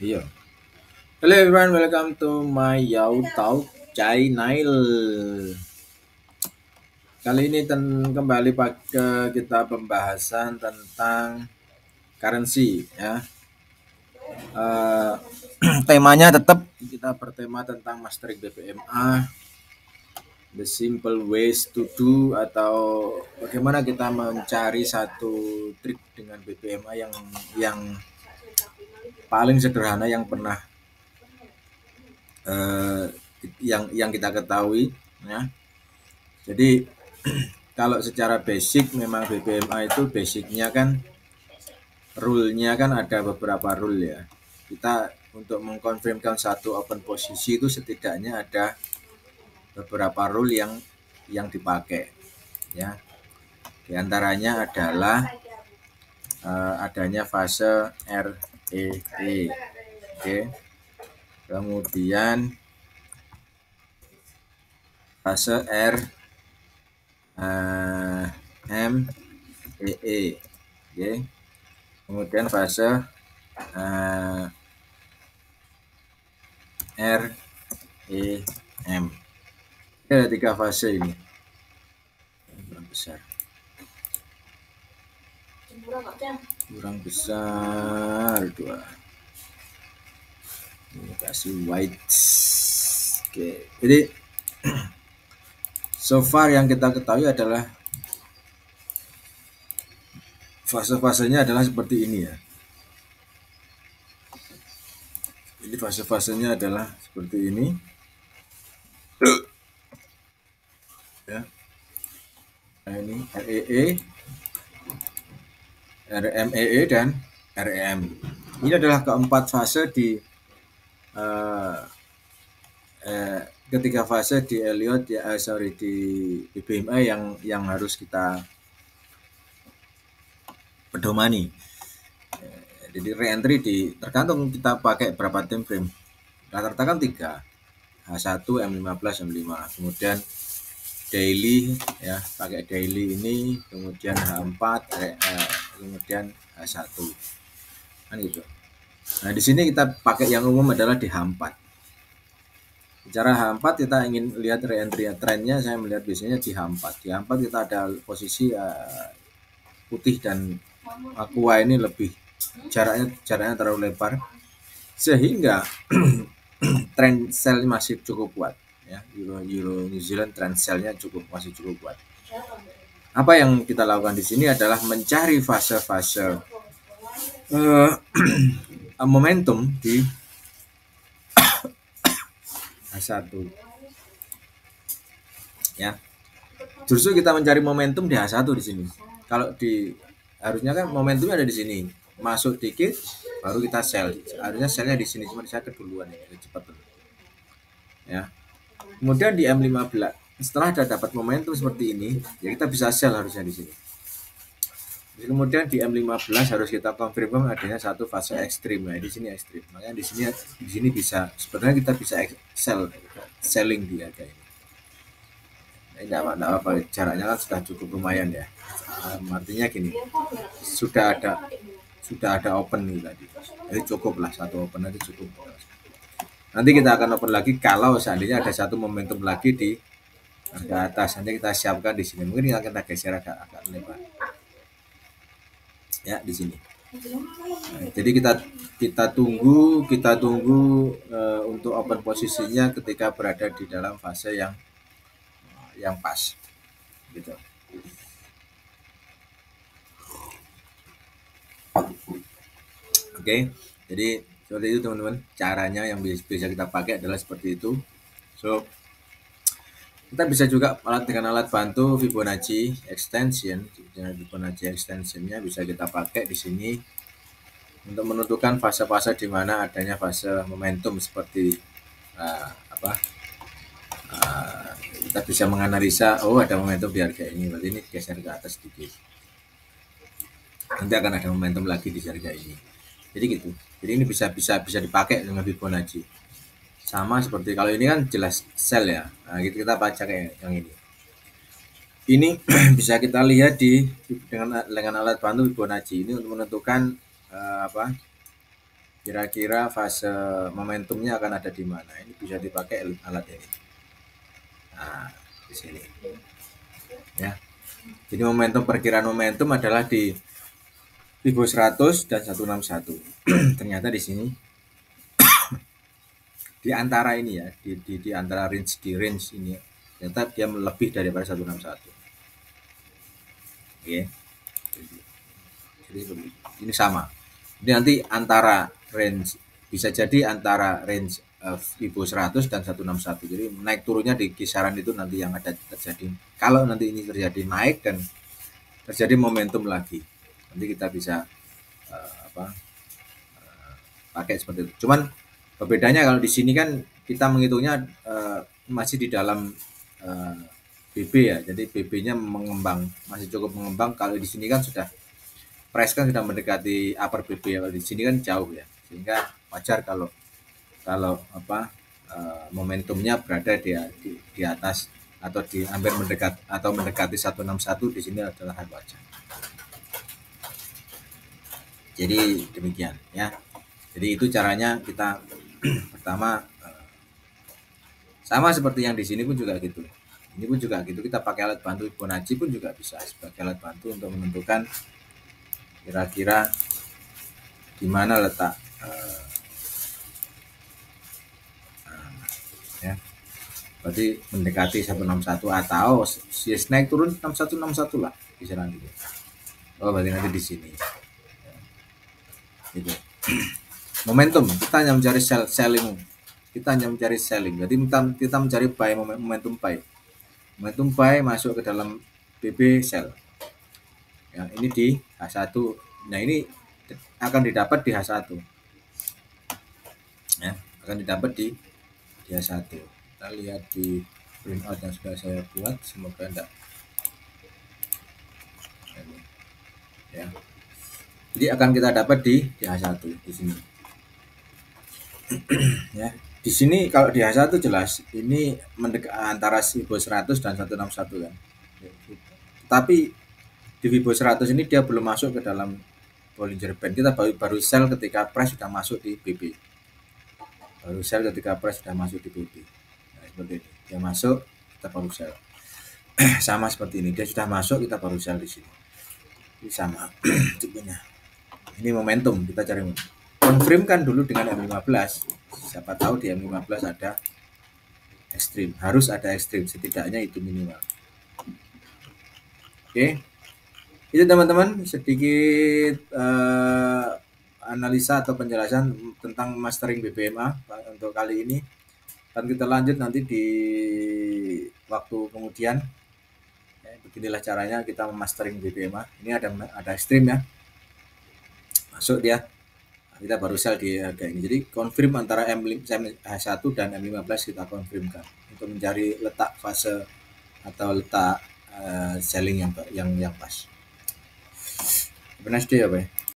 Iya. Hello everyone, welcome to my Yao Talk Channel. Kali ini kembali pada kita pembahasan tentang currency ya. Eh, temanya tetap kita bertema tentang mastering BPMA, the simple ways to do, atau bagaimana kita mencari satu trik dengan BPMA yang paling sederhana yang pernah yang kita ketahui ya. Jadi kalau secara basic memang BPMA itu basicnya kan rule-nya kan ada beberapa rule ya. Kita untuk mengkonfirmkan satu open posisi itu setidaknya ada beberapa rule yang dipakai ya. Di antaranya adalah adanya fase REE. Oke. Kemudian fase RMEE. Oke. Kemudian fase REM. Ada 3 fase ini. Kurang besar. Kurang besar 2. Ini kasih white. Oke. Jadi so far yang kita ketahui adalah fase-fasenya adalah seperti ini ya. Jadi fase-fasenya adalah seperti ini. Ya. Nah, ini REE, RMEE dan REM. Ini adalah keempat fase di ketiga fase di Elliott ya, di BPMA yang harus kita pedomani. Jadi reentry tergantung kita pakai berapa time frame. Rata-rata kan 3. H1, M15, M5. Kemudian daily ya, pakai daily ini, kemudian H4, kemudian H1. Kan gitu. Nah, di sini kita pakai yang umum adalah di H4. Bicara H4 kita ingin lihat reentry trennya, saya melihat biasanya di H4. Di H4 kita ada posisi putih dan aqua ini lebih jaraknya terlalu lebar sehingga trend sell masih cukup kuat ya. Euro New Zealand trend sell-nya masih cukup kuat. Apa yang kita lakukan di sini adalah mencari fase-fase momentum di H1 ya. Justru kita mencari momentum di H1 di sini. Kalau harusnya kan momentumnya ada di sini. Masuk dikit baru kita sell. Harusnya sellnya di sini, cuma saya keduluan ya, cepat dulu. Ya. Kemudian di M15 setelah ada dapat momentum seperti ini, ya kita bisa sell harusnya di sini. Kemudian di M15 harus kita konfirmasi adanya satu fase ekstrim. Nah, di sini ekstrim. Makanya di sini bisa sebenarnya kita bisa selling di harga ini. Nah, ini enggak apa, jaraknya kan sudah cukup lumayan ya. Artinya gini, sudah ada open nih tadi. Jadi cukup lah, satu open nanti cukup. Nanti kita akan open lagi kalau seandainya ada satu momentum lagi di harga atas. Nanti kita siapkan di sini. Mungkin akan kita geser agak lebar. Ya, di sini. Nah, jadi kita tunggu untuk open posisinya ketika berada di dalam fase yang pas gitu. Oke, jadi seperti itu teman-teman, caranya yang bisa kita pakai adalah seperti itu. So kita bisa juga dengan alat bantu Fibonacci extension. Fibonacci extensionnya bisa kita pakai di sini untuk menentukan fase-fase di mana adanya fase momentum seperti kita bisa menganalisa, oh ada momentum di harga ini, berarti ini geser ke atas sedikit. Nanti akan ada momentum lagi di harga ini. Jadi gitu. Jadi ini bisa dipakai dengan Fibonacci. Sama seperti kalau ini kan jelas sell ya. Nah, kita baca kayak yang ini. Ini bisa kita lihat dengan alat bantu Fibonacci ini untuk menentukan apa kira-kira fase momentumnya akan ada di mana. Ini bisa dipakai alat ini. Nah, di sini. Ya. Jadi perkiraan momentum adalah di Fibo 100 dan 161. Ternyata di sini di antara ini ya, di antara range ini ternyata dia lebih daripada 161. Oke. Jadi ini sama. Jadi nanti antara range bisa jadi antara range Fibo 100 dan 161. Jadi naik turunnya di kisaran itu nanti yang ada terjadi. Kalau nanti ini terjadi naik dan terjadi momentum lagi, nanti kita bisa pakai seperti itu. Cuman bedanya kalau di sini kan kita menghitungnya masih di dalam BB ya. Jadi BB-nya mengembang, masih cukup mengembang. Kalau di sini kan sudah price kan sudah mendekati upper BB ya. Kalau di sini kan jauh ya. Sehingga wajar kalau momentumnya berada di atas atau di hampir mendekati 161 di sini adalah hal wajar. Jadi demikian ya. Jadi itu caranya kita pertama sama seperti yang di sini pun juga gitu. Ini pun juga gitu, kita pakai alat bantu Fibonacci pun juga bisa sebagai alat bantu untuk menentukan kira-kira di mana letak ya. Berarti mendekati 161 atau naik turun 6161 lah kisaran gitu. Oh, berarti nanti di sini. Gitu. Momentum, kita hanya mencari selling. Kita hanya mencari selling. Jadi kita mencari buy, momentum buy. Momentum buy masuk ke dalam BB sell. Ya, ini di H1. Nah, ini akan didapat di H1. Ya, akan didapat di H1. Kita lihat di printout yang sudah saya buat, semoga enggak. Ya. Jadi akan kita dapat di H1 di sini. Ya. Di sini kalau di H1 jelas ini antara Fibo 100 dan 161 kan. Tapi di Fibo 100 ini dia belum masuk ke dalam Bollinger Band. Kita baru sell ketika price sudah masuk di BB. Baru sell ketika price sudah masuk di BB. Nah, seperti ini. Dia masuk, kita baru sell. Sama seperti ini. Dia sudah masuk, kita baru sell di sini. Ini sama tipenya. Ini momentum, kita cari momentum. Confirmkan dulu dengan M15. Siapa tahu di M15 ada ekstrim. Harus ada ekstrim, setidaknya itu minimal. Oke. Itu teman-teman sedikit analisa atau penjelasan tentang mastering BBMA untuk kali ini. Dan kita lanjut nanti di waktu kemudian. Ya, beginilah caranya kita memastering BBMA. Ini ada ekstrim ya. Masuk dia. Kita baru sell di harga ini. Jadi confirm antara H1 dan M15 kita confirmkan untuk mencari letak fase atau letak selling yang pas. Have a nice day ya, Pak.